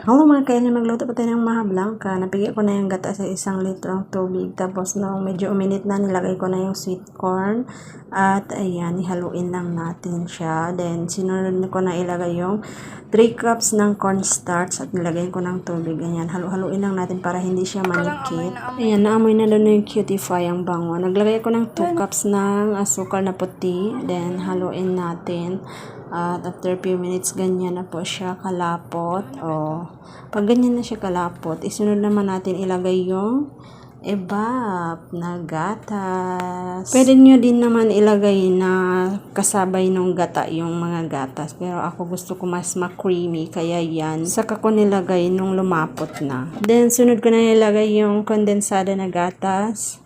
Hello mga kailin, magluto pa tayo ng maha blanca. Napigyan ko na yung gata sa 1 litrong tubig. Tapos nung medyo uminit na, nilagay ko na yung sweet corn. At ayan, ihaluin lang natin siya. Then sinunod ko na ilagay yung 3 cups ng cornstarch at nilagay ko ng tubig. Ayan, halu-haluin lang natin para hindi siya manikit. Ayan, naamoy na doon yung cutify ang bango. Naglagay ko ng 2 cups ng asukal na puti. Then haluin natin. At after few minutes, ganyan na po siya kalapot. Pag ganyan na siya kalapot, isunod naman natin ilagay yung evap na gatas. Pwede nyo din naman ilagay na kasabay ng gata yung mga gatas. Pero ako gusto ko mas ma-creamy, kaya yan. Saka ko nilagay nung lumapot na. Then, sunod ko na nilagay yung kondensada na gatas.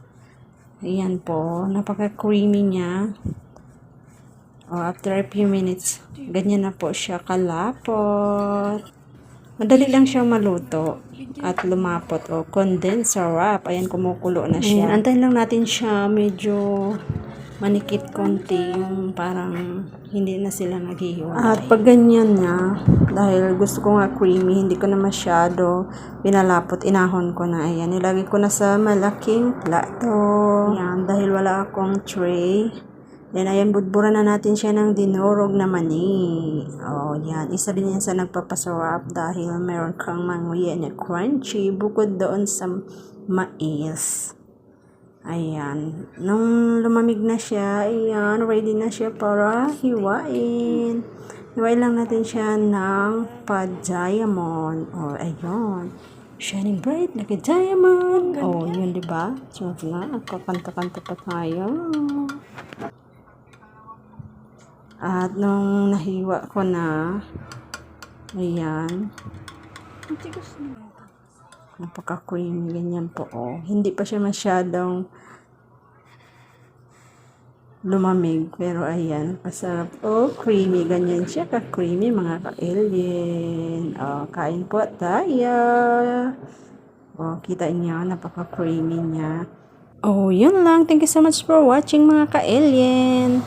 Ayan po, napaka-creamy niya. After a few minutes, ganyan na po siya kalapot. Madali lang siya maluto at lumapot. Condensed syrup. Ayan, kumukulo na siya. Ayan, antayin lang natin siya medyo manikit konti. Yung parang hindi na sila naghihiwalay. At pag ganyan na, dahil gusto ko nga creamy, hindi ko na masyado pinalapot. Inahon ko na. Ayan, nilagay ko na sa malaking plato. Ayan, dahil wala akong tray. Then, ayan, budburan na natin siya ng dinurog na mani. Yan. Isa din yan sa nagpapasarap dahil meron kang manguya na crunchy bukod doon sa mais. Ayan. Nung lumamig na siya, ayan, ready na siya para hiwain. Hiwain lang natin siya ng pa-diamond. Ayun. Shining bright like a diamond. Yun, diba? So, na, kakanta-kanta pa tayo. At nung nahiwa ko na, ayan, napaka-creamy, ganyan po. Hindi pa siya masyadong lumamig, pero ayan, masarap. Creamy, ganyan siya ka-creamy mga ka-alien. Kain po tayo. Kita niyo, napaka-creamy niya. Yun lang. Thank you so much for watching mga ka-alien.